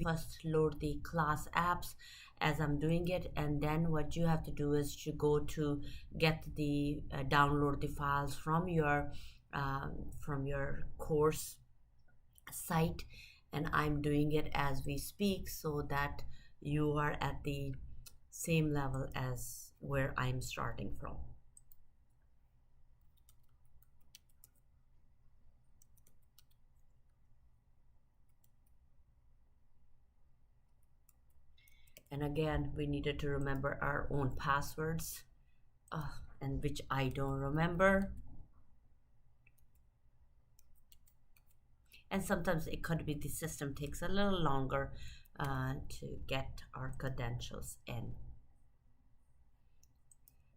first load the class apps as I'm doing it, and then what you have to do is to go to get the download the files from your course site, and I'm doing it as we speak so that you are at the same level as where I'm starting from. And again, we needed to remember our own passwords, and which I don't remember. And sometimes it could be the system takes a little longer to get our credentials in.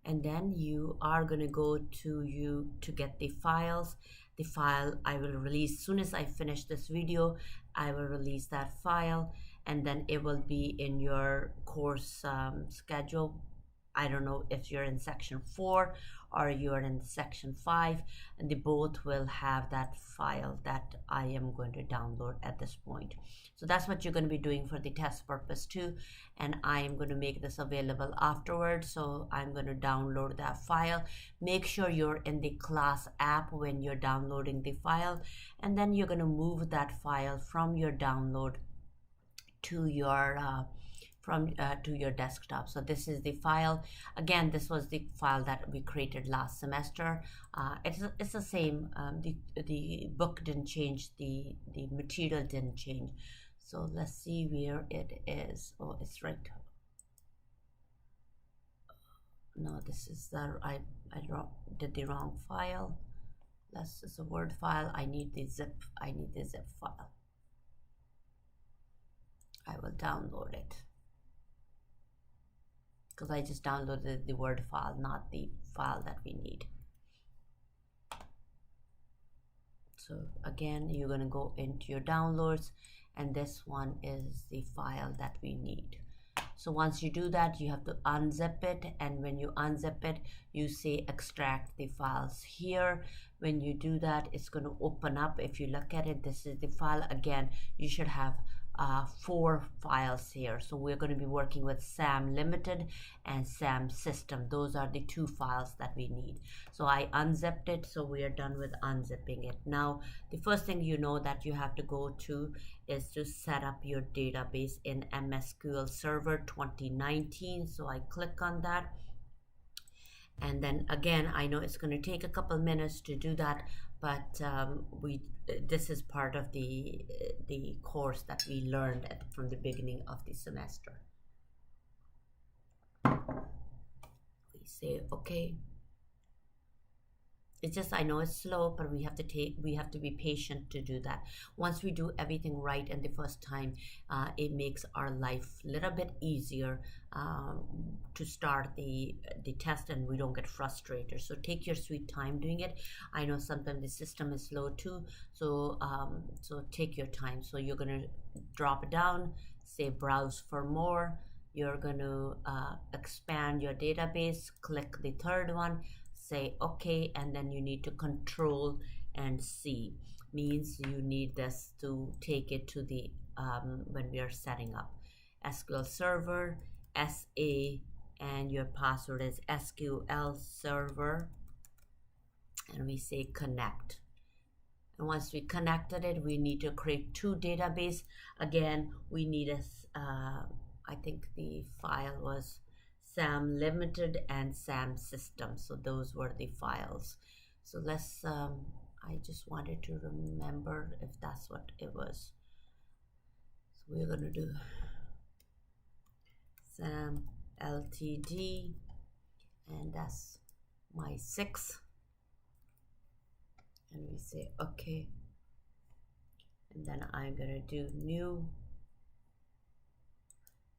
And then you are going to go to get the files. The file I will release as soon as I finish this video. I will release that file, and then it will be in your course schedule. I don't know if you're in section 4 or you're in section 5, and they both will have that file that I am going to download at this point. So that's what you're going to be doing for the test purpose too, and I am going to make this available afterwards. So I'm going to download that file. Make sure you're in the class app when you're downloading the file, and then you're going to move that file from your download to your to your desktop. So this is the file. Again, this was the file that we created last semester. It's the same. The book didn't change. The material didn't change. So let's see where it is. Oh, it's right. No, this is the I did the wrong file. This is a Word file. I need the zip file. I will download it, because I just downloaded the Word file, not the file that we need. So again, you're going to go into your downloads, and this one is the file that we need. So once you do that, you have to unzip it, and when you unzip it, you say extract the files here. When you do that, it's going to open up. If you look at it, this is the file. Again, you should have 4 files here. So we're going to be working with SAM Limited and SAM System. Those are the 2 files that we need. So I unzipped it, so we are done with unzipping it. Now the first thing you know that you have to go to is to set up your database in MSQL Server 2019. So I click on that, and then again, I know it's going to take a couple minutes to do that, but this is part of the course that we learned from the beginning of the semester. We say okay. It's just, I know it's slow, but we have to be patient to do that. Once we do everything right in the first time, it makes our life a little bit easier to start the test, and we don't get frustrated. So take your sweet time doing it. I know sometimes the system is slow too, so so take your time. So you're gonna drop it down, say browse for more. You're going to expand your database, click the third one, say okay, and then you need to control and C. Means you need this to take it to the when we are setting up SQL Server SA, and your password is SQL Server, and we say connect. And once we connected it, we need to create 2 database. Again, we need a I think the file was SAM Limited and SAM System. So those were the files. So let's, I just wanted to remember if that's what it was. So we're going to do SAM Ltd, and that's my 6. And we say okay. And then I'm going to do new,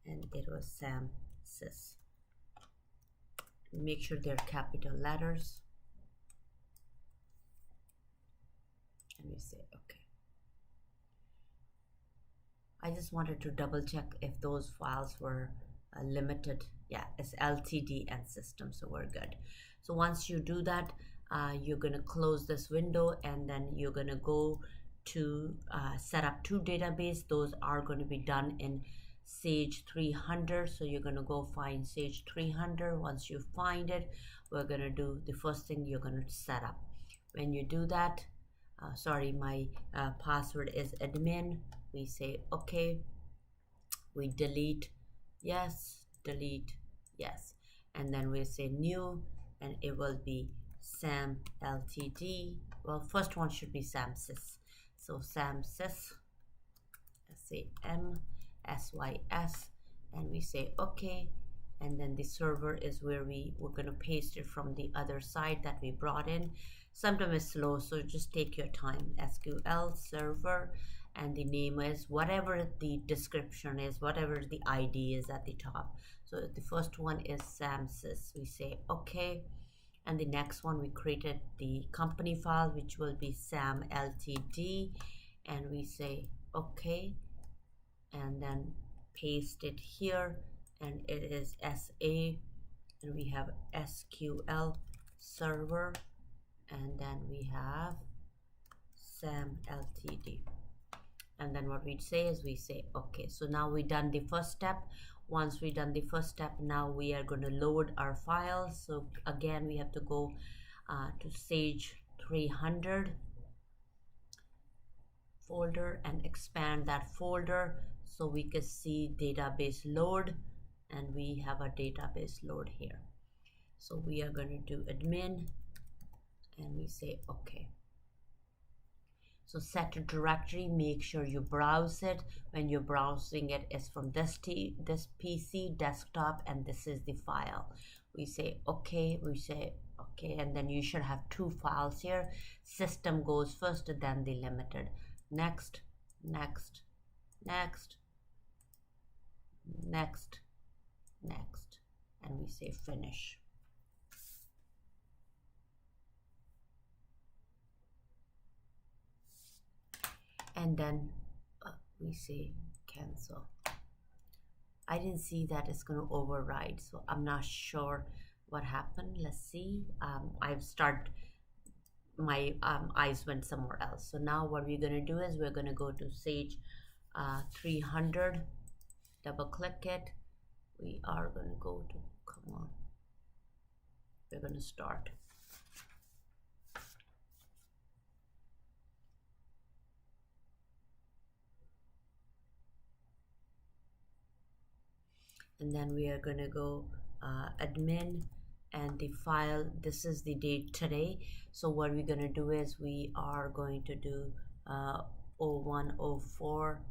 and it was SAM Sys. Make sure they're capital letters, and we say okay. I just wanted to double check if those files were limited. Yeah, it's LTD and system, so we're good. So once you do that, you're going to close this window, and then you're going to go to set up two database. Those are going to be done in Sage 300. So you're going to go find Sage 300. Once you find it, we're going to do the first thing, you're going to set up. When you do that, sorry, my password is admin. We say okay, we delete yes, delete yes, and then we say new, and it will be Sam Ltd. Well, first one should be Samsys. So Samsys, SAMSYS, and we say okay, and then the server is where we're going to paste it from the other side that we brought in. Sometimes it's slow, so just take your time. SQL server, and the name is whatever the description is, whatever the ID is at the top. So the first one is Samsys. We say okay, and the next one, we created the company file, which will be Sam Ltd, and we say okay, and then paste it here, and it is SA, and we have SQL server, and then we have Sam Ltd, and then what we say is we say okay. So now we done the first step. Once we done the first step, now we are going to load our files. So again, we have to go to Sage 300 folder and expand that folder so we can see database load, and we have a database load here. So we are going to do admin, and we say okay. So set a directory, make sure you browse it. When you're browsing it, it's from this PC desktop, and this is the file. We say okay, we say okay, and then you should have two files here. System goes first, then the limited. Next, next, next, next, next, and we say finish. And then we say cancel. I didn't see that it's going to override, so I'm not sure what happened. Let's see. I've started, my eyes went somewhere else. So now what we're going to do is we're going to go to Sage 300, double click it. We are going to go to, come on, we're going to start. And then we are going to go admin, and the file, this is the date today. So what we're going to do is we are going to do 0104.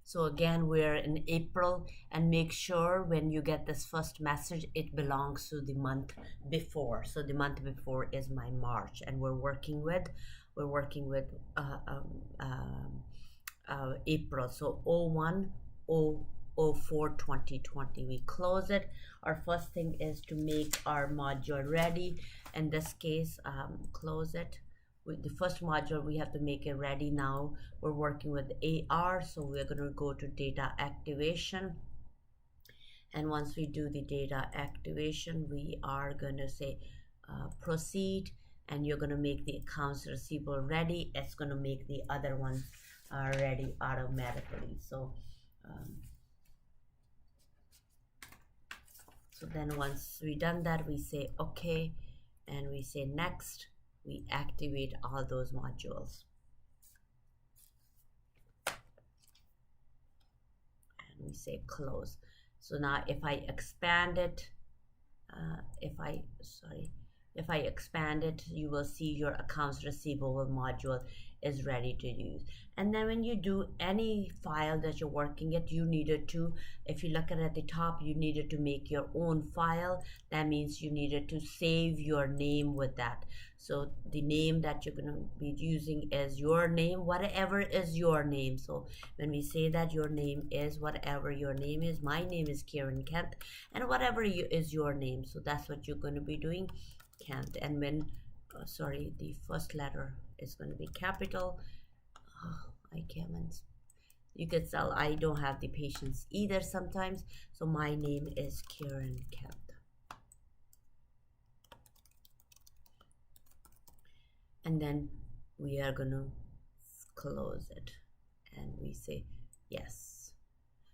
So again, we're in April, and make sure when you get this first message, it belongs to the month before. So the month before is my March, and we're working with April. So 01/04/2020. We close it. Our first thing is to make our module ready. In this case, close it. With the first module, we have to make it ready. Now we're working with AR, so we're going to go to data activation, and once we do the data activation, we are going to say proceed, and you're going to make the accounts receivable ready. It's going to make the other ones ready automatically. So so then once we done that, we say okay, and we say next. We activate all those modules, and we say close. So now if I expand it, if I expand it, you will see your accounts receivable module is ready to use. And then when you do any file that you're working at, you needed to, if you look at the top, you needed to make your own file. That means you needed to save your name with that. So the name that you're going to be using is your name, whatever is your name. So when we say that your name is whatever your name is, my name is Karen Kent, and whatever is your name. So that's what you're going to be doing, Kent. And when sorry, the first letter is going to be capital. Oh, I can't. You could tell I don't have the patience either sometimes. So my name is Karen Kemp. And then we are going to close it and we say yes.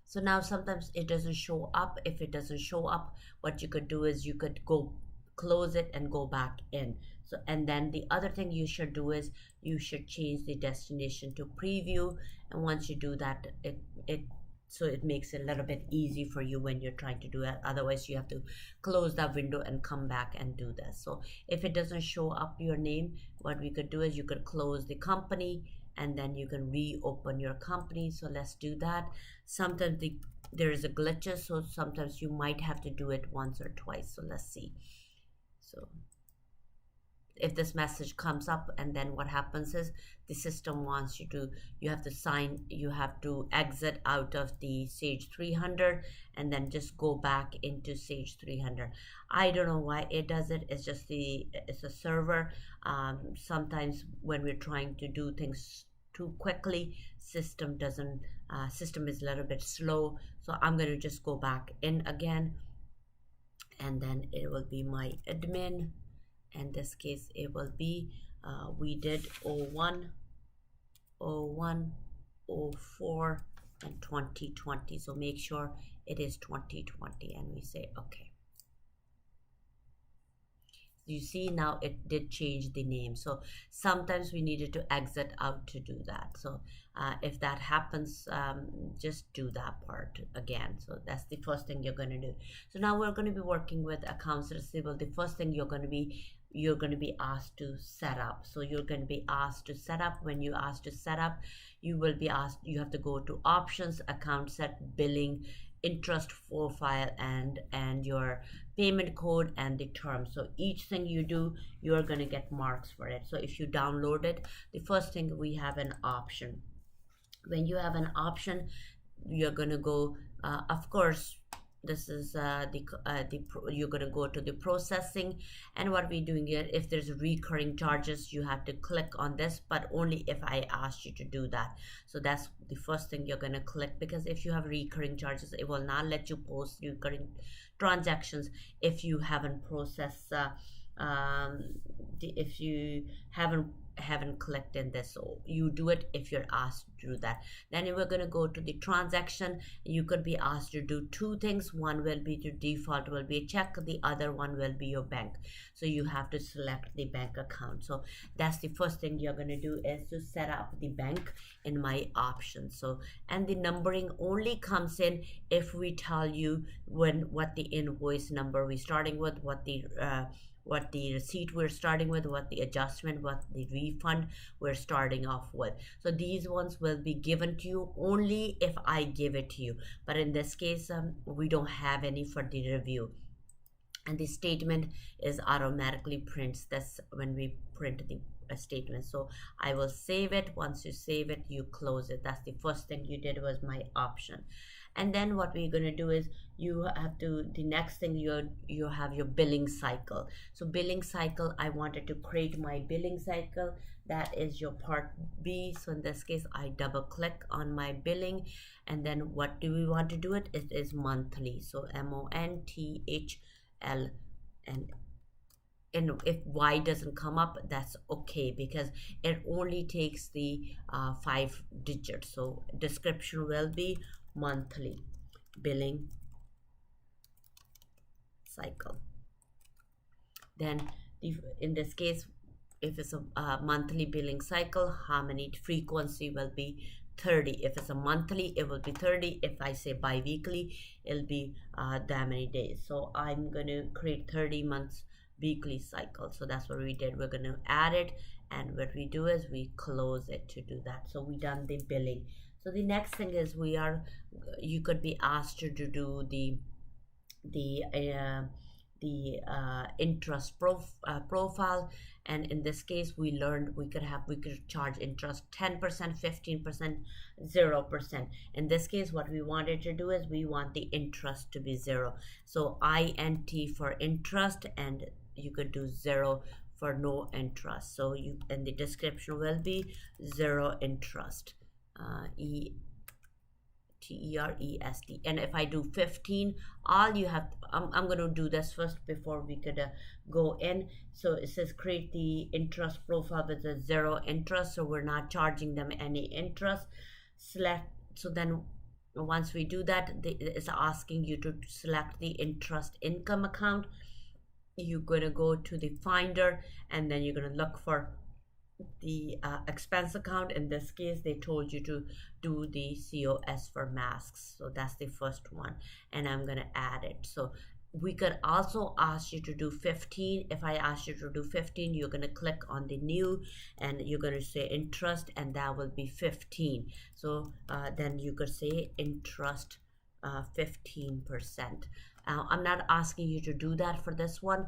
So now sometimes it doesn't show up. If it doesn't show up, what you could do is you could go close it and go back in. So, and then the other thing you should do is you should change the destination to preview. And once you do that, it so it makes it a little bit easy for you when you're trying to do it. Otherwise, you have to close that window and come back and do this. So if it doesn't show up your name, what we could do is you could close the company and then you can reopen your company. So let's do that. Sometimes there is a glitches, so sometimes you might have to do it once or twice. So let's see. So if this message comes up, and then what happens is the system wants you to, you have to exit out of the Sage 300 and then just go back into Sage 300. I don't know why it does it. It's just it's a server. Sometimes when we're trying to do things too quickly, system doesn't, system is a little bit slow. So I'm going to just go back in again, and then it will be my admin. In this case it will be we did 01, 01, 04 and 2020. So make sure it is 2020 and we say okay. You see now it did change the name. So sometimes we needed to exit out to do that. So if that happens, just do that part again. So that's the first thing you're going to do. So now we're going to be working with accounts receivable. The first thing you're going to be asked to set up. So you're going to be asked to set up. When you asked to set up, you will be asked, you have to go to options, account set, billing, interest profile, and your payment code and the term. So each thing you do, you're going to get marks for it. So if you download it, the first thing, we have an option. When you have an option, you're going to go, of course, this is you're going to go to the processing. And what we're doing here, if there's recurring charges, you have to click on this, but only if I asked you to do that. So that's the first thing you're going to click, because if you have recurring charges, it will not let you post recurring transactions if you haven't processed if you haven't clicked in this. So you do it if you're asked to do that. Then we're going to go to the transaction. You could be asked to do two things. One will be to default will be a check, the other one will be your bank. So you have to select the bank account. So that's the first thing you're going to do, is to set up the bank in my options. So, and the numbering only comes in if we tell you what the invoice number we're starting with, what the receipt we're starting with, what the adjustment, what the refund we're starting off with. So these ones will be given to you only if I give it to you. But in this case, we don't have any for the review. And the statement is automatically prints. That's when we print the statement. So I will save it. Once you save it, you close it. That's the first thing you did, was my option. And then what we're going to do is you have to, the next thing, you have your billing cycle. So billing cycle, I wanted to create my billing cycle. That is your part B. So in this case, I double click on my billing, and then what do we want to do it? It is monthly. So MONTHL, and if Y doesn't come up, that's okay, because it only takes the 5 digits. So description will be monthly billing cycle. Then in this case, if it's a monthly billing cycle, how many frequency will be 30. If it's a monthly, it will be 30. If I say bi-weekly, it'll be that many days. So I'm going to create 30 months weekly cycle. So that's what we did. We're going to add it, and what we do is we close it to do that. So we done the billing. So the next thing is you could be asked to do the interest profile. And in this case, we learned we could charge interest 10%, 15%, 0%. In this case, what we wanted to do is we want the interest to be 0. So INT for interest, and you could do 0 for no interest. So you, and the description will be zero interest, TEREST. And if I do 15, all you have, I'm going to do this first before we could go in. So it says create the interest profile with a zero interest, so we're not charging them any interest. Select, so then once we do that, it's asking you to select the interest income account. You're going to go to the finder, and then you're going to look for the expense account. In this case, they told you to do the COS for masks, so that's the first one, and I'm going to add it. So we could also ask you to do 15. If I ask you to do 15, you're going to click on the new, and you're going to say interest, and that will be 15. So then you could say interest 15%. I'm not asking you to do that for this one,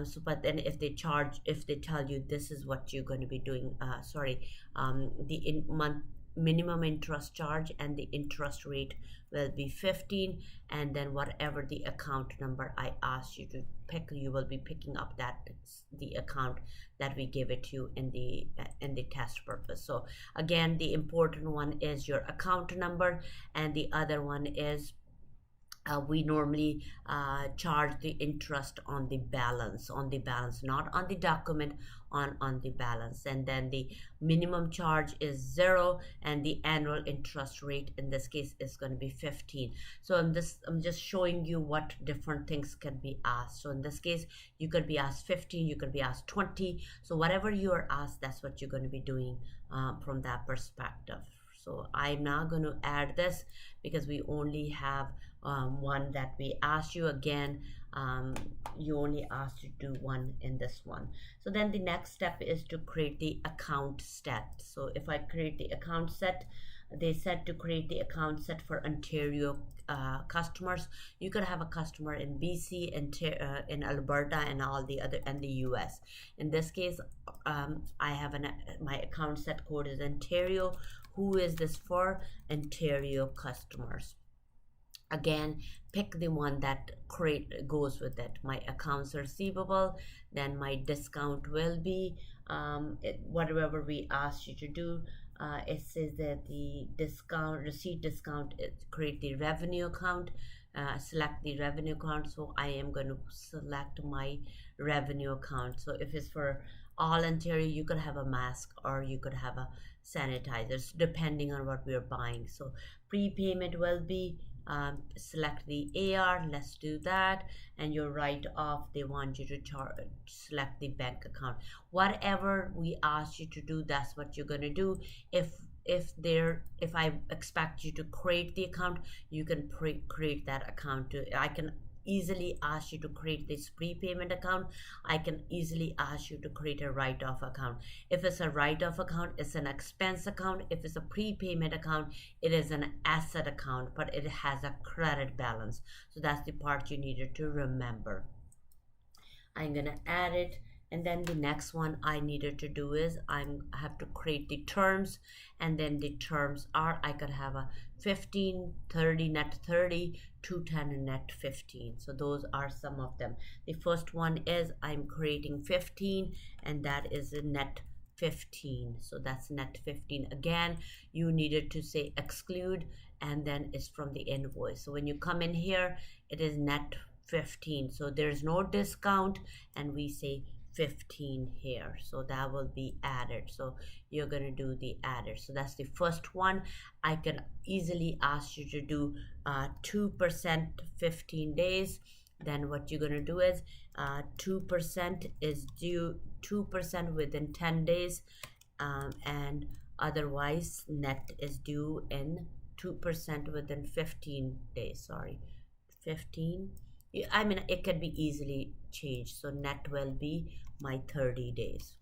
so but then if they tell you this is what you're going to be doing, the month minimum interest charge and the interest rate will be 15, and then whatever the account number I asked you to pick, you will be picking up that the account that we give it to you in the test purpose. So again, the important one is your account number, and the other one is we normally charge the interest on the balance, not on the document, on the balance. And then the minimum charge is 0, and the annual interest rate in this case is going to be 15. So I'm just showing you what different things can be asked. So in this case, you could be asked 15, you could be asked 20. So whatever you are asked, that's what you're going to be doing from that perspective. So I'm now going to add this because we only have one that we asked you. Again, you only asked to do one in this one. So then the next step is to create the account set. So if I create the account set, they said to create the account set for Ontario customers. You could have a customer in BC, in Alberta, and all the other, and the US. In this case, I have my account set code is Ontario. Who is this for? Ontario customers. Again, pick the one that goes with it. My accounts receivable, then my discount will be whatever we asked you to do. It says that the receipt discount, create the revenue account, select the revenue account. So I am going to select my revenue account. So if it's for all Ontario, you could have a mask or you could have a sanitizers depending on what we're buying. So prepayment will be select the AR, let's do that, and your write off, they want you to select the bank account. Whatever we ask you to do, that's what you're going to do. If I expect you to create the account, you can create that account too. I can easily ask you to create this prepayment account. I can easily ask you to create a write-off account. If it's a write-off account, it's an expense account. If it's a prepayment account, it is an asset account, but it has a credit balance. So that's the part you needed to remember. I'm gonna add it, and then the next one I needed to do is I have to create the terms, and then the terms are I could have a 15, 30, net 30, 210, and net 15. So those are some of them. The first one is I'm creating 15, and that is a net 15. So that's net 15. Again, you needed to say exclude, and then it's from the invoice. So when you come in here, it is net 15. So there's no discount, and we say 15 here, so that will be added. So you're going to do the added. So that's the first one. I can easily ask you to do 2% 15 days. Then what you're going to do is 2% is due 2% within 10 days, and otherwise net is due in 2% within 15 days. Sorry, 15. I mean, it can be easily changed. So net will be my 30 days.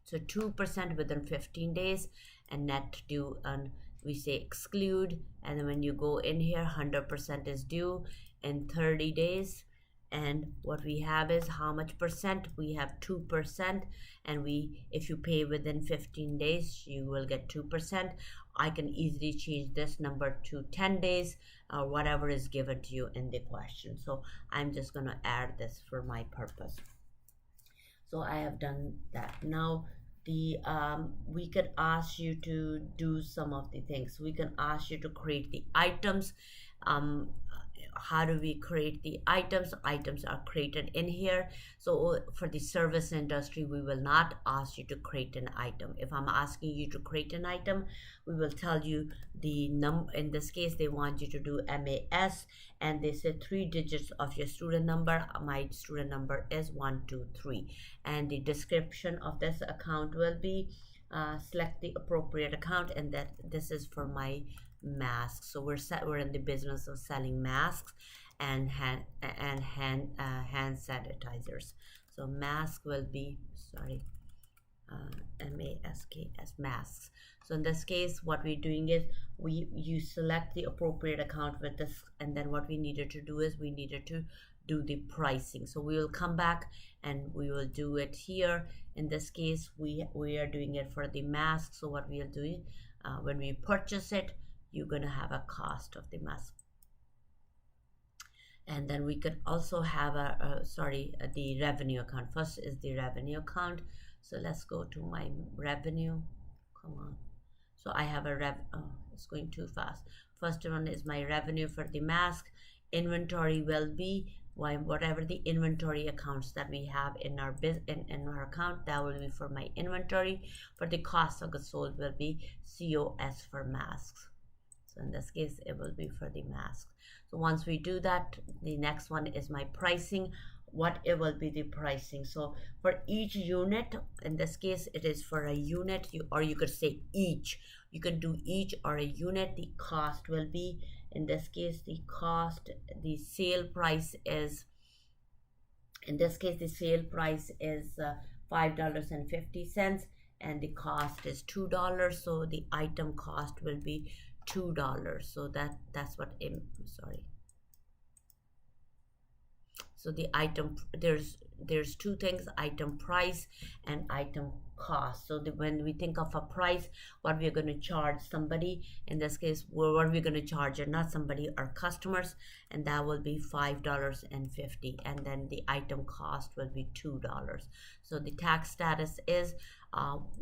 So 2% within 15 days, and net due, and we say exclude, and then when you go in here, 100% is due in 30 days. And what we have is how much percent? We have 2%, and if you pay within 15 days, you will get 2%. I can easily change this number to 10 days, or whatever is given to you in the question. So I'm just going to add this for my purpose. So I have done that. Now the we could ask you to do some of the things. We can ask you to create the items. um, how do we create the items? Items are created in here. So for the service industry, we will not ask you to create an item. If I'm asking you to create an item, we will tell you the in this case they want you to do MAS, and they say 3 digits of your student number. My student number is 123, and the description of this account will be select the appropriate account, and that this is for my masks. So we're in the business of selling masks and hand sanitizers. So mask will be, sorry, MASK, masks. So in this case, what we're doing is you select the appropriate account with this, and then what we needed to do is we needed to do the pricing. So we will come back and we will do it here. In this case, we are doing it for the mask. So what we are doing, when we purchase it, you're gonna have a cost of the mask. And then we could also have the revenue account. First is the revenue account. So let's go to my revenue. Come on. So I have it's going too fast. First one is my revenue for the mask. Inventory will be whatever the inventory accounts that we have in our in our account, that will be for my inventory. For the cost of goods sold will be COS for masks. So in this case, it will be for the mask. So once we do that, the next one is my pricing. What it will be the pricing. So for each unit, in this case, it is for a unit, or you could say each. You can do each or a unit. The cost will be, in this case, the sale price is, in this case, the sale price is $5.50, and the cost is $2. So the item cost will be $2. So that's what sorry. So the item, there's two things: item price and item cost. So when we think of a price, what we're going to charge somebody, in this case, what we're going to charge, or not somebody, our customers, and that will be $5.50, and then the item cost will be $2. So the tax status is,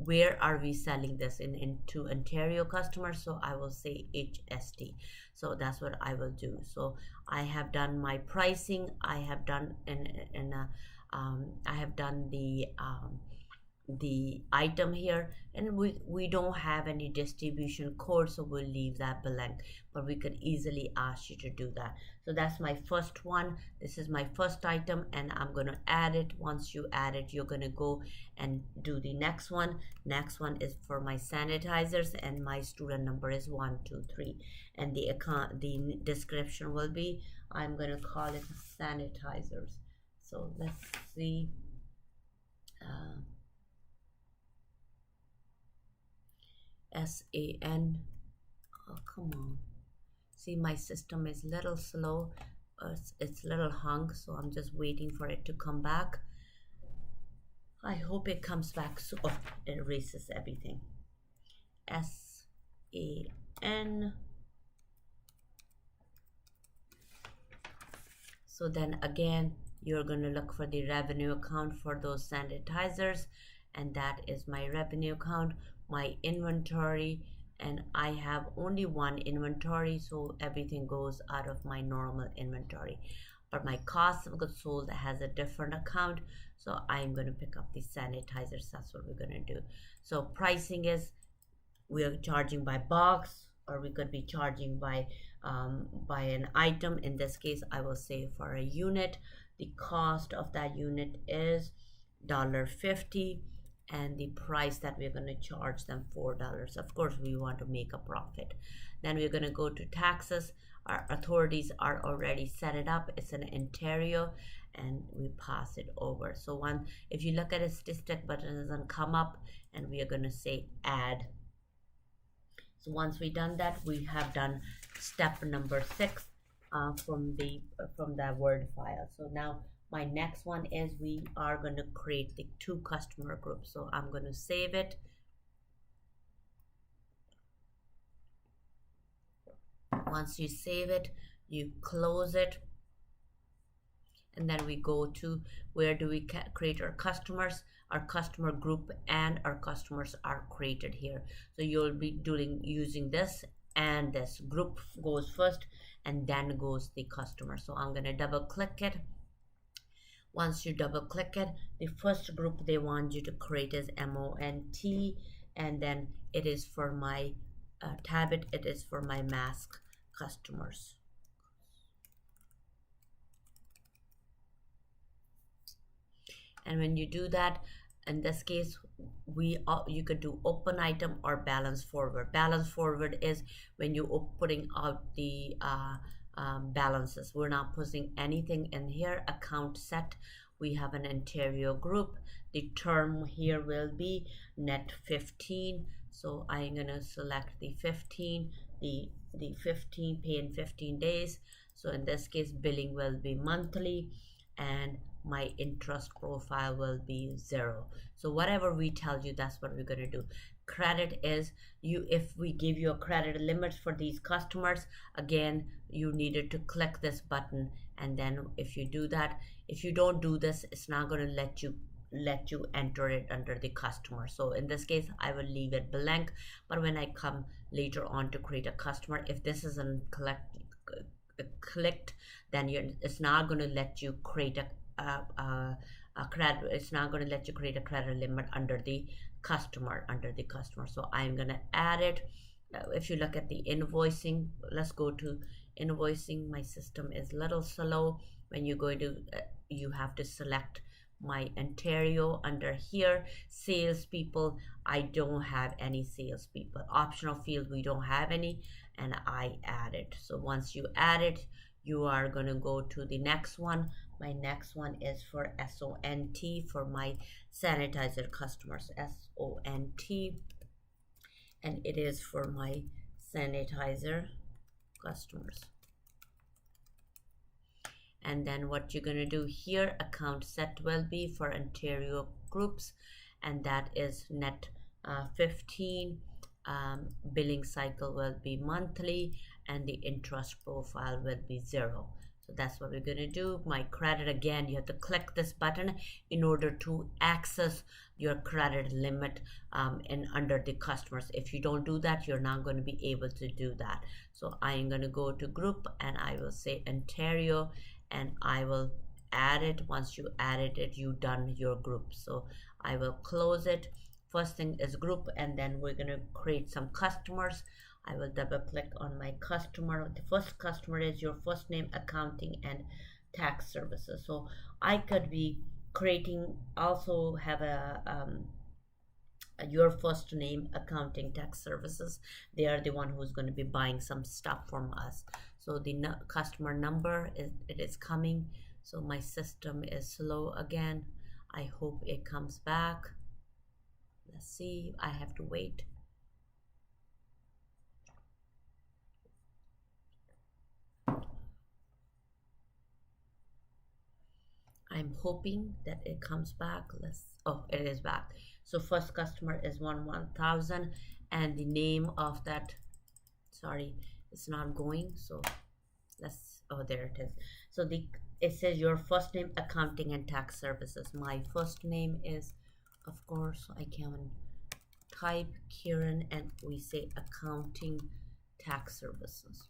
where are we selling this into Ontario customers? So I will say HST. So that's what I will do. So I have done my pricing. I have done I have done the item here, and we don't have any distribution code, so we'll leave that blank, but we could easily ask you to do that. So that's my first one. This is my first item, and I'm going to add it. Once you add it, you're going to go and do the next one. Next one is for my sanitizers, and my student number is 123, and the description will be, I'm going to call it sanitizers. So let's see. SAN. Oh, come on. See, my system is little slow. It's little hung, so I'm just waiting for it to come back. I hope it comes back soon. Oh, it erases everything. SAN. So then again, you're going to look for the revenue account for those sanitizers, and that is my revenue account. My inventory, and I have only one inventory, so everything goes out of my normal inventory. But my cost of goods sold has a different account, so I'm going to pick up the sanitizers. That's what we're going to do. So pricing is, we are charging by box, or we could be charging by an item. In this case, I will say for a unit, the cost of that unit is $1.50, and the price that we're going to charge them $4. Of course, we want to make a profit. Then we're going to go to taxes. Our authorities are already set it up. It's in Ontario, and we pass it over. So if you look at a statistic button, doesn't come up, and we are going to say add. So once we done that, we have done step number 6 from that Word file. So now my next one is, we are going to create the 2 customer groups. So I'm going to save it. Once you save it, you close it, and then we go to where do we create our customers. Our customer group and our customers are created here. So you'll be doing using this, and this group goes first and then goes the customer. So I'm going to double click it. Once you double click it, the first group they want you to create is MONT, and then it is for my tablet, it is for my mask customers. And when you do that, in this case, you could do open item or balance forward. Balance forward is when you putting out the balances. We're not putting anything in here. Account set, we have an interior group. The term here will be net 15. So I'm gonna select the 15, the 15, pay in 15 days. So in this case, billing will be monthly, and my interest profile will be 0. So whatever we tell you, that's what we're going to do. Credit is if we give you a credit limit for these customers, again, you needed to click this button, and then if you do that, if you don't do this, it's not going to let you enter it under the customer. So in this case, I will leave it blank, but when I come later on to create a customer, if this isn't clicked, then it's not going to let you create a credit. It's not going to let you create a credit limit under the customer. So I'm going to add it. If you look at the invoicing, let's go to invoicing. My system is a little slow. When you're going to you have to select my Ontario. Under here, salespeople, I don't have any salespeople. Optional field, we don't have any, and I add it. So once you add it, you are going to go to the next one. My next one is for SONT, for my sanitizer customers, SONT, and it is for my sanitizer customers. And then what you're going to do here, account set will be for Ontario groups, and that is net 15. Billing cycle will be monthly, and the interest profile will be 0. So that's what we're going to do. My credit, again, you have to click this button in order to access your credit limit and under the customers. If you don't do that, you're not going to be able to do that. So I'm going to go to group, and I will say Ontario, and I will add it. Once you added it, you done your group. So I will close it. First thing is group, and then we're going to create some customers. I will double click on my customer. The first customer is your first name, accounting, and tax services. So I could be creating, also have your first name, accounting, tax services. They are the one who's going to be buying some stuff from us. So the customer number it is coming. So my system is slow again. I hope it comes back. Let's see. I have to wait. I'm hoping that it comes back. Oh, it is back. So first customer is 1000, and the name of that, sorry, it's not going. So oh, there it is. So it says your first name, accounting, and tax services. My first name is, of course, I can type Kieran, and we say accounting, tax services.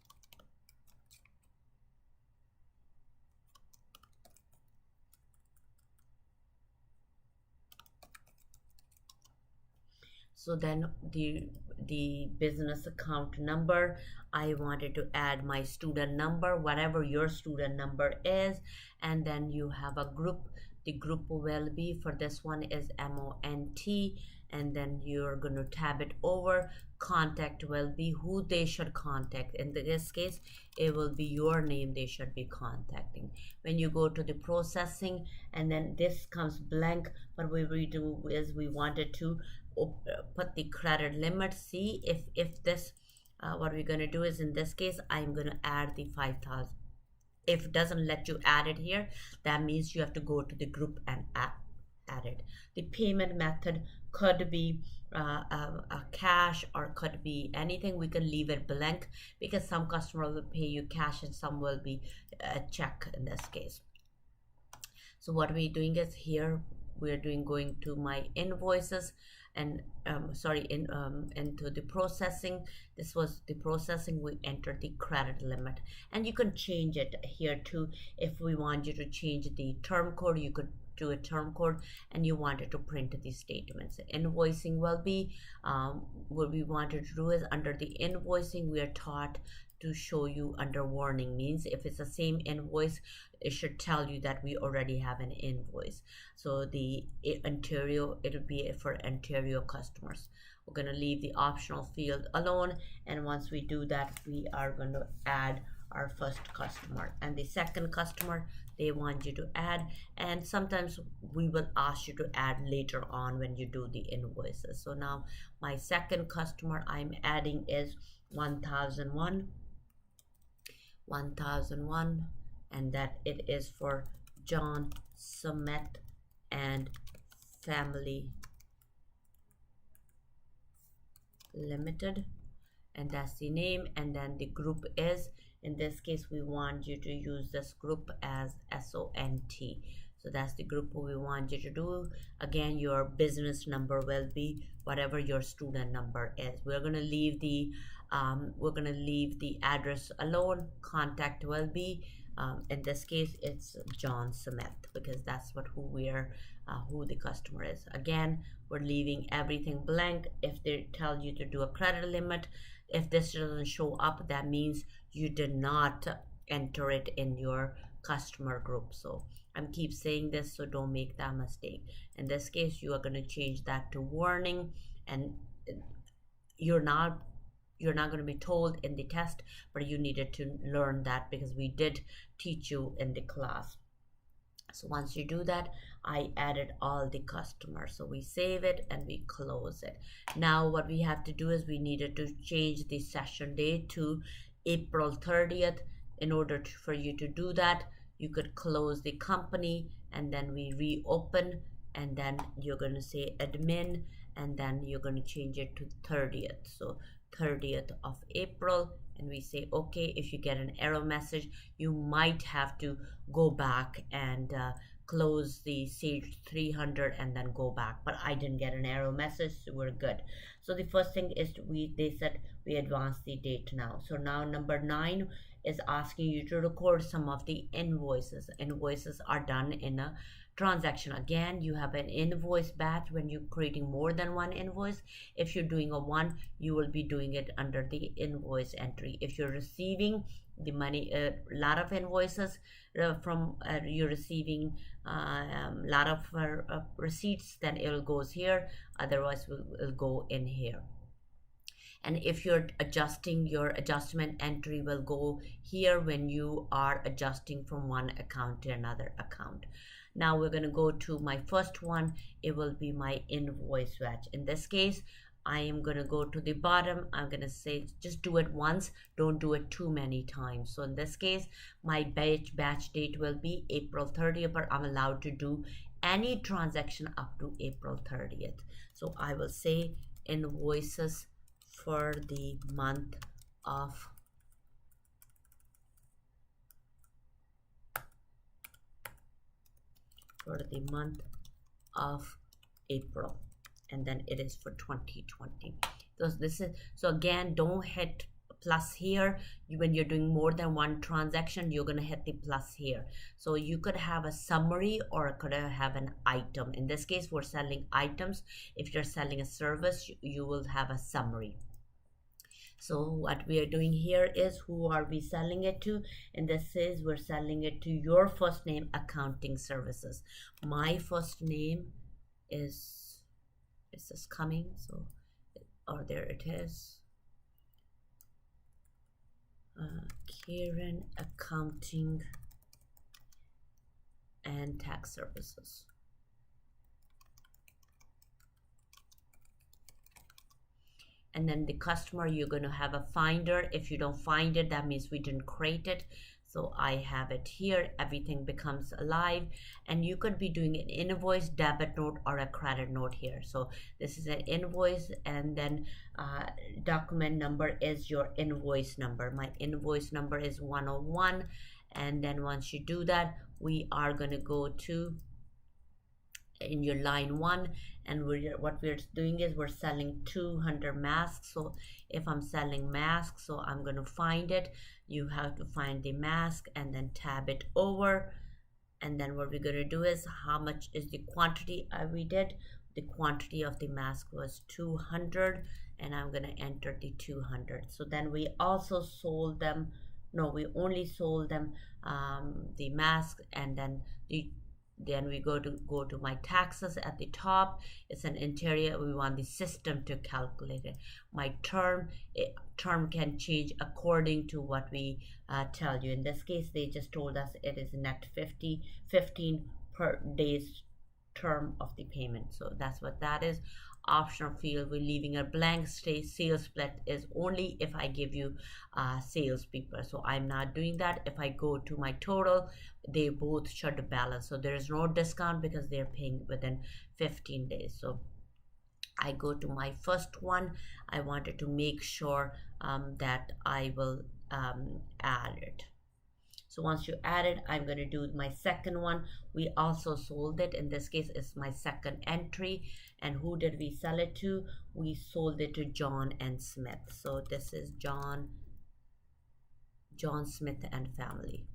So then the business account number, I wanted to add my student number, whatever your student number is, and then you have a group. The group will be, for this one is MONT, and then you're going to tab it over. Contact will be who they should contact. In this case, it will be your name they should be contacting. When you go to the processing, and then this comes blank, what we do is we wanted to put the credit limit. See if this what we're going to do is, in this case, I'm going to add the 5000. If it doesn't let you add it here, that means you have to go to the group and add it. The payment method could be a cash, or could be anything. We can leave it blank because some customer will pay you cash and some will be a check in this case. So what we're doing is here we're doing going to my invoices and sorry into the processing. This was the processing. We entered the credit limit, and you can change it here too. If we want you to change the term code, you could do a term code, and you wanted to print the statements. Invoicing will be what we wanted to do is under the invoicing we are taught to show you under warning, means if it's the same invoice, it should tell you that we already have an invoice. So the Ontario, it'll be for Ontario customers. We're going to leave the optional field alone, and once we do that, we are going to add our first customer and the second customer they want you to add, and sometimes we will ask you to add later on when you do the invoices. So now my second customer I'm adding is 1001, and that it is for John Sumet and Family Limited, and that's the name. And then the group is, in this case we want you to use this group as SONT. So that's the group we want you to do. Again, your business number will be whatever your student number is. We're going to leave the address alone. Contact will be in this case it's John Smith, because that's who the customer is. Again, we're leaving everything blank. If they tell you to do a credit limit, if this doesn't show up, that means you did not enter it in your customer group. So I'm keep saying this, so don't make that mistake. In this case, you are going to change that to warning, and you're not going to be told in the test, but you needed to learn that because we did teach you in the class. So once you do that, I added all the customers. So we save it and we close it. Now what we have to do is we needed to change the session date to April 30th. In order for you to do that, you could close the company and then we reopen, and then you're going to say admin, and then you're going to change it to 30th. So 30th of April, and we say okay. If you get an error message, you might have to go back and close the Sage 300 and then go back, but I didn't get an error message, so we're good. So the first thing is they said we advance the date now. So now number 9 is asking you to record some of the invoices. Invoices are done in a transaction. Again, you have an invoice batch when you're creating more than one invoice. If you're doing a one, you will be doing it under the invoice entry. If you're receiving the money, a lot of invoices from you're receiving a lot of receipts, then it will goes here. Otherwise will go in here. And if you're adjusting, your adjustment entry will go here when you are adjusting from one account to another account. Now we're going to go to my first one. It will be my invoice batch. In this case, I am going to go to the bottom. I'm going to say just do it once, don't do it too many times. So in this case, my batch date will be April 30th, but I'm allowed to do any transaction up to April 30th. So I will say invoices for the month of April, and then it is for 2020. So again, don't hit plus here. When you're doing more than one transaction, you're going to hit the plus here. So you could have a summary or could have an item. In this case, we're selling items. If you're selling a service, you will have a summary. So what we are doing here is, who are we selling it to? And this is, we're selling it to your first name accounting services. My first name is this coming? So, or there it is. Karen Accounting and Tax Services. And then the customer, you're going to have a finder. If you don't find it, that means we didn't create it. So I have it here. Everything becomes alive, and you could be doing an invoice, debit note, or a credit note here. So this is an invoice, and then document number is your invoice number. My invoice number is 101, And then once you do that, we are going to go to in your line one, and what we're doing is we're selling 200 masks. So if I'm selling masks, so I'm going to find it. You have to find the mask and then tab it over, and then what we're going to do is how much is the quantity we did. The quantity of the mask was 200, and I'm going to enter the 200. So then we also sold them, no, we only sold them the mask, and then we go to my taxes at the top. It's an interior, we want the system to calculate it. My term can change according to what we tell you. In this case, they just told us it is net 15 per day's term of the payment. So that's what that is. Optional field, we're leaving a blank. Stay sales split is only if I give you sales people, so I'm not doing that. If I go to my total, they both should balance, so there is no discount because they're paying within 15 days. So I go to my first one. I wanted to make sure that I will add it. So once you add it, I'm going to do my second one. We also sold it. In this case, it's my second entry. And who did we sell it to? We sold it to John and Smith. So this is John Smith and family.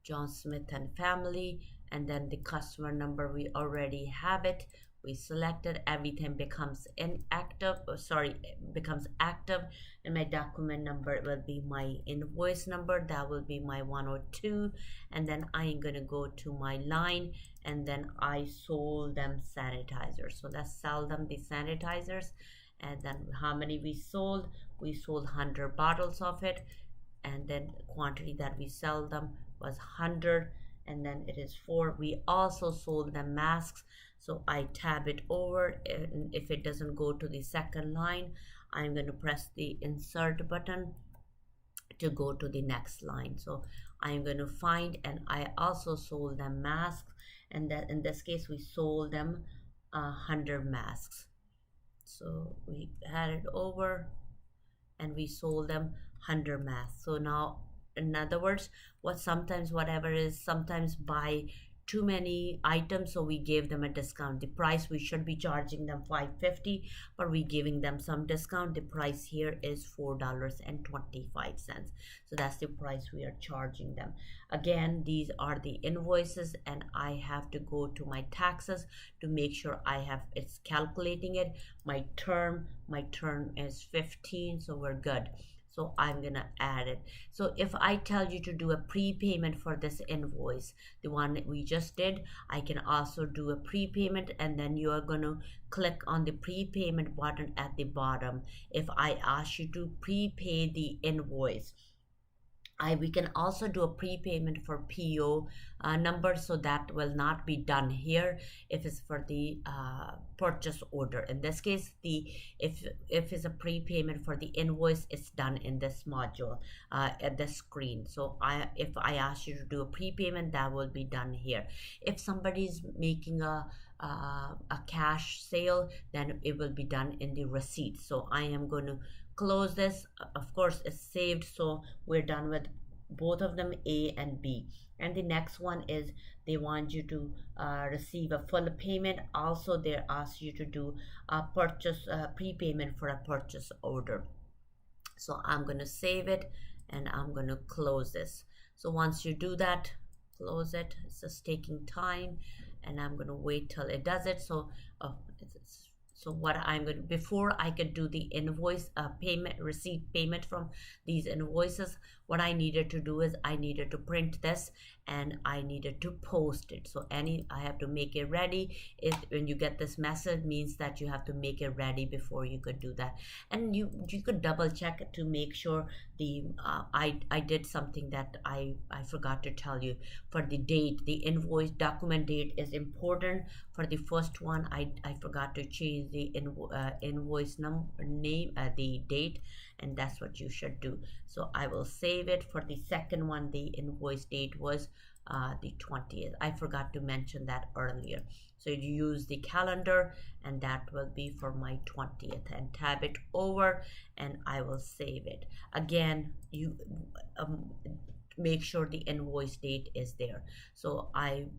John Smith and family. And then the customer number, we already have it. We selected, everything becomes inactive, becomes active, and my document number will be my invoice number. That will be my 102. And then I'm going to go to my line, and then I sold them sanitizers. So let's sell them the sanitizers. And then how many we sold? We sold 100 bottles of it, and then quantity that we sell them was 100, and then it is 4. We also sold them masks. So I tab it over, and if it doesn't go to the second line, I'm going to press the insert button to go to the next line. So I'm going to find, and I also sold them masks, and that in this case we sold them 100 masks. So we had it over, and we sold them 100 masks. So now, in other words, sometimes buy too many items, so we gave them a discount. The price we should be charging them $5.50, but we giving them some discount. The price here is $4.25. So that's the price we are charging them. Again, these are the invoices, and I have to go to my taxes to make sure it's calculating it. My term is 15, so we're good. So I'm gonna add it. So if I tell you to do a prepayment for this invoice, the one that we just did, I can also do a prepayment, and then you are gonna click on the prepayment button at the bottom. If I ask you to prepay the invoice, we can also do a prepayment for PO number, so that will not be done here if it's for the purchase order. In this case, if it's a prepayment for the invoice, it's done in this module at the screen. So if I ask you to do a prepayment, that will be done here. If somebody's making a cash sale, then it will be done in the receipt. So I am going to close this. Of course, it's saved, so we're done with both of them, A and B. And the next one is they want you to receive a full payment. Also, they ask you to do a prepayment for a purchase order. So I'm going to save it, and I'm going to close this. So once you do that, close it. It's just taking time, and I'm going to wait till it does it. So what I'm going to, before I could do the invoice receipt payment from these invoices, what I needed to do is I needed to print this, and I needed to post it. So I have to make it ready. When you get this message, means that you have to make it ready before you could do that. And you could double check to make sure I did something that I forgot to tell you. For the date, the invoice document date is important. For the first one, I forgot to change the invoice name, the date, and that's what you should do. So I will save it. For the second one, the invoice date was the 20th. I forgot to mention that earlier. So you use the calendar, and that will be for my 20th, and tab it over, and I will save it. Again, you make sure the invoice date is there. So I'm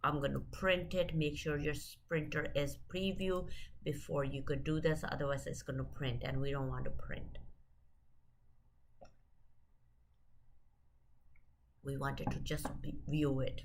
going to print it. Make sure your printer is preview before you could do this, otherwise it's going to print, and we don't want to print. We want it to just view it.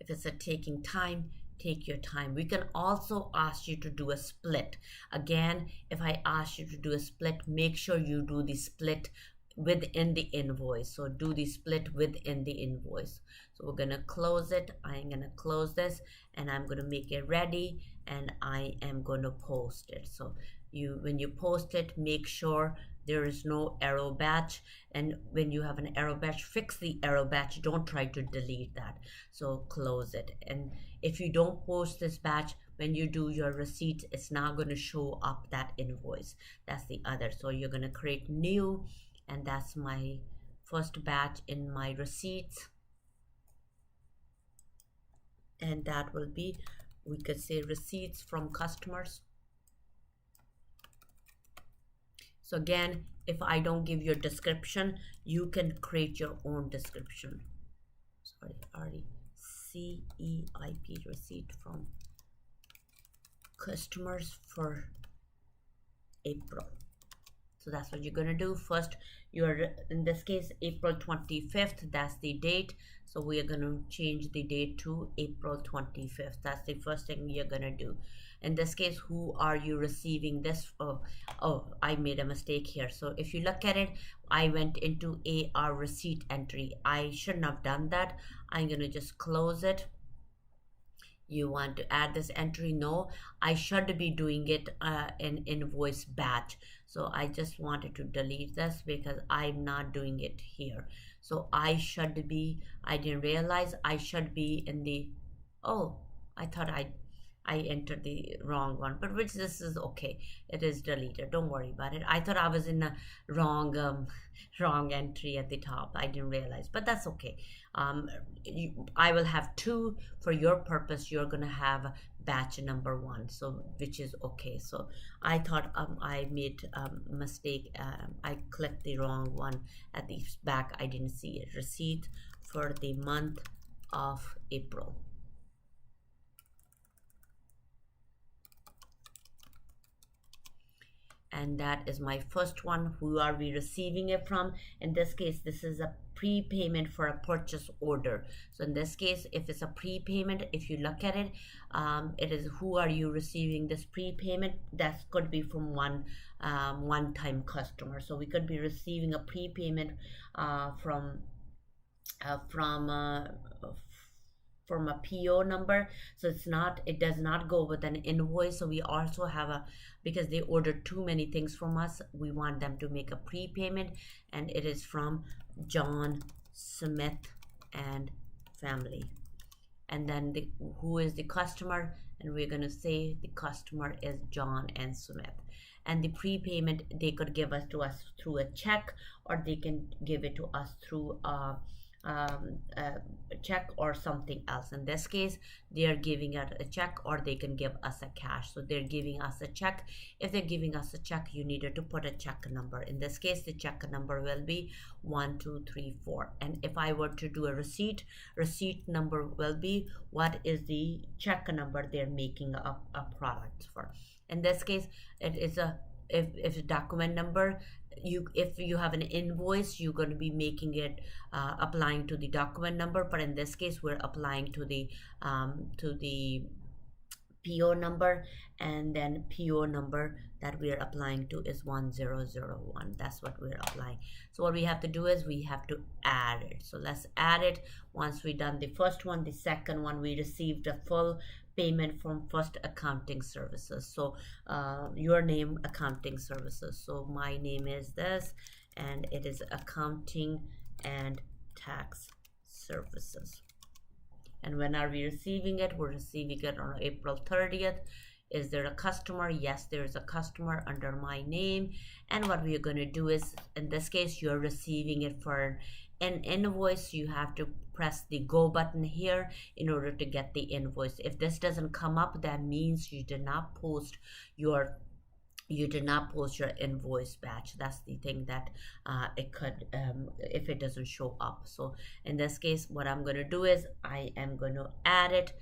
If it's taking time, take your time. We can also ask you to do a split. Again, if I ask you to do a split, make sure you do the split within the invoice. So do the split within the invoice. So we're gonna close it. I'm gonna close this, and I'm gonna make it ready, and I am gonna post it. So when you post it, make sure there is no error batch, and when you have an error batch, fix the error batch. Don't try to delete that. So close it. And if you don't post this batch, when you do your receipts, it's not going to show up that invoice. That's the other. So you're going to create new, and that's my first batch in my receipts, and that will be, we could say, receipts from customers. So again, if I don't give you a description, you can create your own description. Sorry, RECEIP, receipt from customers for April. So that's what you're gonna do. First, you're, in this case, April 25th, that's the date. So we are gonna change the date to April 25th. That's the first thing you're gonna do. In this case, who are you receiving this? Oh, I made a mistake here. So if you look at it, I went into AR receipt entry. I shouldn't have done that. I'm gonna just close it. You want to add this entry? No, I should be doing it in invoice batch. So I just wanted to delete this because I'm not doing it here. So I should be, I didn't realize I should be in the, oh, I thought I entered the wrong one, but which this is okay. It is deleted. Don't worry about it. I thought I was in a wrong entry at the top. I didn't realize, but that's okay. I will have two for your purpose. You're gonna have batch number 1, so which is okay. So I thought I made a mistake. I clicked the wrong one at the back. I didn't see it. Receipt for the month of April. And that is my first one. Who are we receiving it from? In this case, this is a prepayment for a purchase order. So in this case, if it's a prepayment, if you look at it, it is who are you receiving this prepayment? That could be from one-time customer. So we could be receiving a prepayment from a PO number. So it does not go with an invoice. So we also have because they ordered too many things from us, we want them to make a prepayment, and it is from John Smith and family. And then who is the customer, and we're going to say the customer is John and Smith. And the prepayment, they could give us to us through a check, or they can give it to us through a check or something else. In this case, they are giving us a check, or they can give us a cash. So they're giving us a check. If they're giving us a check, you needed to put a check number. In this case, the check number will be 1234. And if I were to do a receipt number will be what is the check number they're making a product for. In this case, it is if a document number, if you have an invoice, you're going to be making it applying to the document number, but in this case we're applying to the PO number, and then PO number that we are applying to is 1001. That's what we're applying. So what we have to do is we have to add it. So let's add it. Once we done the first one, the second one, we received a full payment from First Accounting Services. So your name, Accounting Services. So my name is this, and it is Accounting and Tax Services. And when are we receiving it? We're receiving it on April 30th. Is there a customer? Yes, there is a customer under my name. And what we are going to do is, in this case, you're receiving it for an invoice, you have to press the go button here in order to get the invoice. If this doesn't come up, that means your you did not post your invoice batch. That's the thing that it could, if it doesn't show up. So in this case, what I'm going to do is I am going to add it.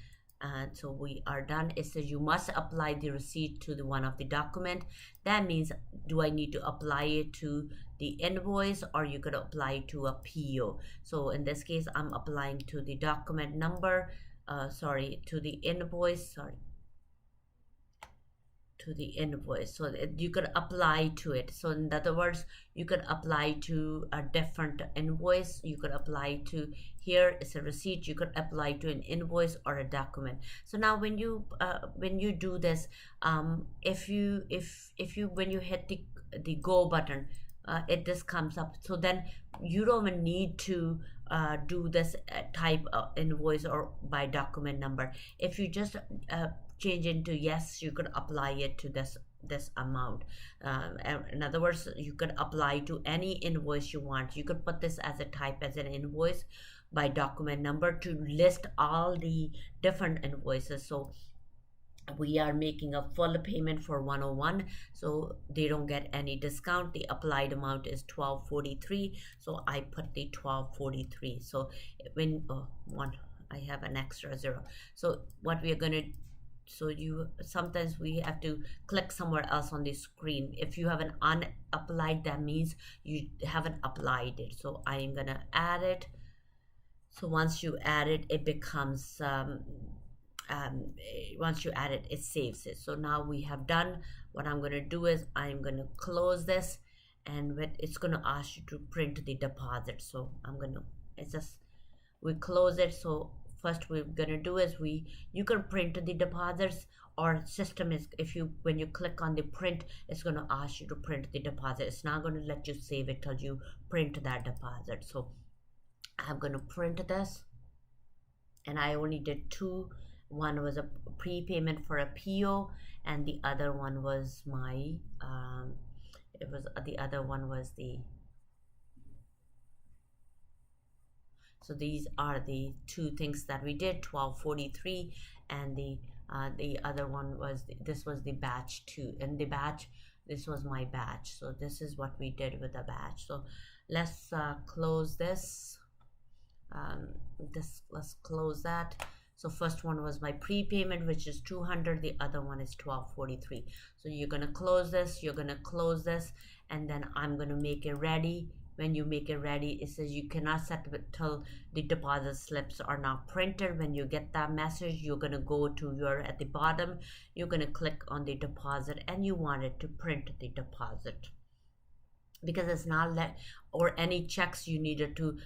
And so we are done. It says you must apply the receipt to the one of the document. That means, do I need to apply it to the invoice, or you could apply it to a PO? So in this case, I'm applying to the document number, sorry, to the invoice, sorry, to the invoice. So that you could apply to it. So in other words, you could apply to a different invoice. You could apply to, here is a receipt, you could apply to an invoice or a document. So now when you do this, if you when you hit the go button, it just comes up. So then you don't even need to do this type of invoice or by document number. If you just change into yes, you could apply it to this amount. In other words, you could apply to any invoice you want. You could put this as a type as an invoice by document number to list all the different invoices. So we are making a full payment for 101, so they don't get any discount. The applied amount is 1243, so I put the 1243. So when one, I have an extra zero. So what we are going to, so you sometimes we have to click somewhere else on the screen. If you have an unapplied, that means you haven't applied it. So I am gonna add it. So once you add it, it becomes once you add it, it saves it. So now we have done. What I'm going to do is I'm going to close this, and it's going to ask you to print the deposit. So I'm going to, it's just, we close it. So first we're going to do is you can print the deposits, or system is, if you, when you click on the print, it's going to ask you to print the deposit. It's not going to let you save it till you print that deposit. So I'm going to print this, and I only did two. One was a prepayment for a PO, and the other one was my it was the other one was the, so these are the two things that we did, 1243, and the other one was this was the batch 2, and the batch, this was my batch. So this is what we did with the batch. So let's close this. Let's close that. So first one was my prepayment, which is 200. The other one is 1243. So you're going to close this, you're going to close this, and then I'm going to make it ready. When you make it ready, it says you cannot set it till the deposit slips are not printed. When you get that message, you're going to go to your, at the bottom, you're going to click on the deposit, and you want it to print the deposit, because it's not let, or any checks you needed to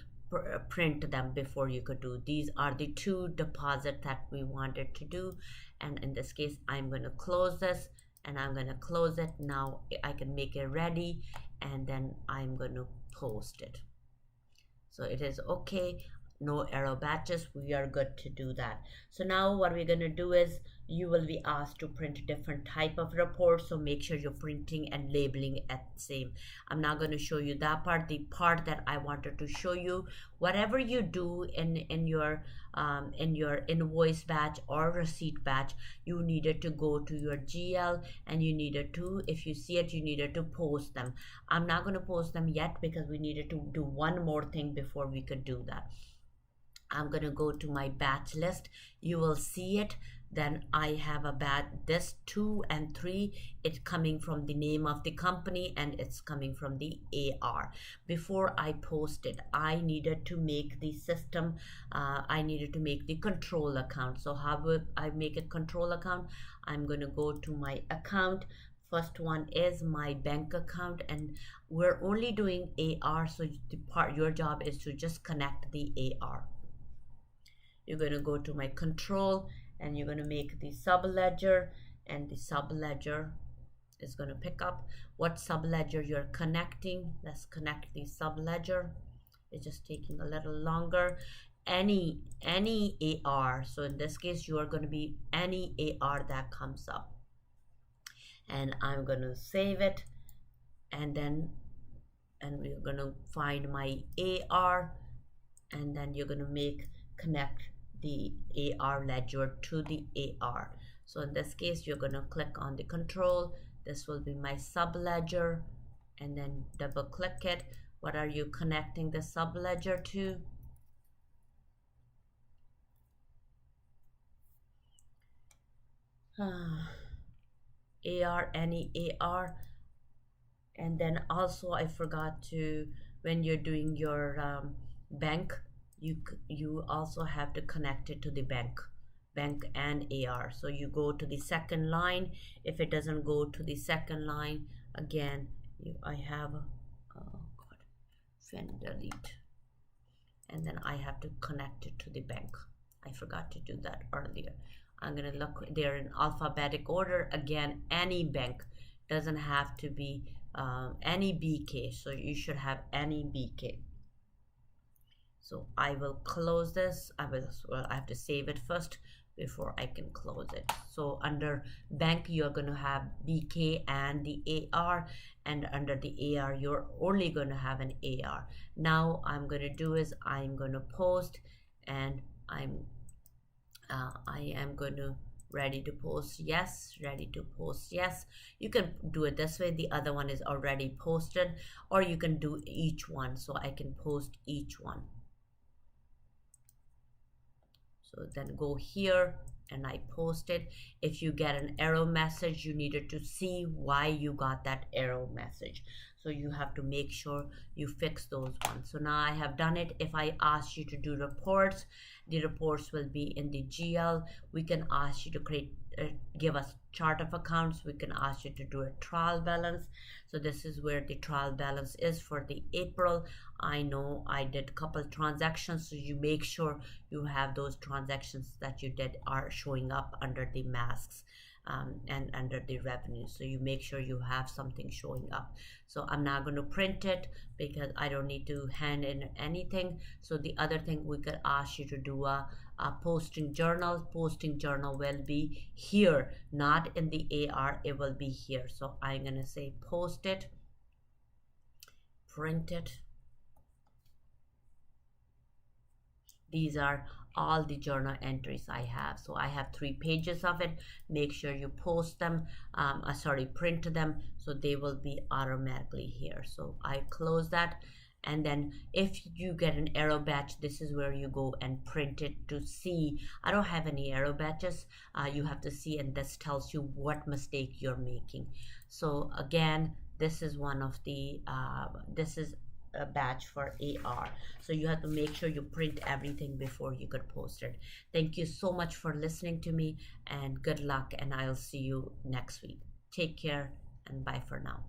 print them before you could do. These are the two deposit that we wanted to do, and in this case I'm going to close this, and I'm going to close it. Now I can make it ready, and then I'm going to post it. So it is okay, no error batches, we are good to do that. So now what we're going to do is you will be asked to print different type of reports, so make sure you're printing and labeling at the same. I'm not going to show you that part. The part that I wanted to show you, whatever you do in your invoice batch or receipt batch, you needed to go to your GL, and you needed to, if you see it, you needed to post them. I'm not going to post them yet because we needed to do one more thing before we could do that. I'm going to go to my batch list. You will see it. Then I have a batch, this 2 and 3, it's coming from the name of the company, and it's coming from the AR. Before I post it, I needed to make the system, I needed to make the control account. So how would I make a control account? I'm going to go to my account. First one is my bank account, and we're only doing AR, so the part, your job is to just connect the AR. You're going to go to my control, and you're going to make the sub ledger, and the sub ledger is going to pick up what sub ledger you're connecting. Let's connect the sub ledger. It's just taking a little longer. Any AR, so in this case you are going to be any AR that comes up, and I'm going to save it, and we're going to find my AR. and then you're going to make connect the AR ledger to the AR. So in this case, you're going to click on the control. This will be my sub ledger, and then double click it. What are you connecting the sub ledger to? AR, any AR. And then also I forgot to, when you're doing your bank, you also have to connect it to the bank and AR. So you go to the second line. If it doesn't go to the second line, again, I have oh god, fin delete, and then I have to connect it to the bank. I forgot to do that earlier. I'm gonna look, they're in alphabetic order. Again, any bank, doesn't have to be any BK, so you should have any BK. So I will close this. Well, I have to save it first before I can close it. So under bank, you're going to have BK and the AR, and under the AR, you're only going to have an AR. Now I'm going to do is I'm going to post, and I am going to ready to post, yes, ready to post, yes. You can do it this way. The other one is already posted, or you can do each one. So I can post each one. So then go here and I post it. If you get an error message, you needed to see why you got that error message. So you have to make sure you fix those ones. So now I have done it. If I ask you to do reports, the reports will be in the GL. We can ask you to create, give us chart of accounts. We can ask you to do a trial balance. So this is where the trial balance is for the April. I know I did a couple transactions, so you make sure you have those transactions that you did are showing up under the masks and under the revenue. So you make sure you have something showing up. So I'm not going to print it because I don't need to hand in anything. So the other thing, we could ask you to do a posting journal. Posting journal will be here, not in the AR, it will be here. So I'm going to say post it, print it. These are all the journal entries I have. So I have 3 pages of it. Make sure you post them, print them, so they will be automatically here. So I close that. And then if you get an arrow batch, this is where you go and print it to see. I don't have any arrow batches. You have to see, and this tells you what mistake you're making. So again, this is one of the, this is a batch for AR. So you have to make sure you print everything before you could post it. Thank you so much for listening to me, and good luck, and I'll see you next week. Take care and bye for now.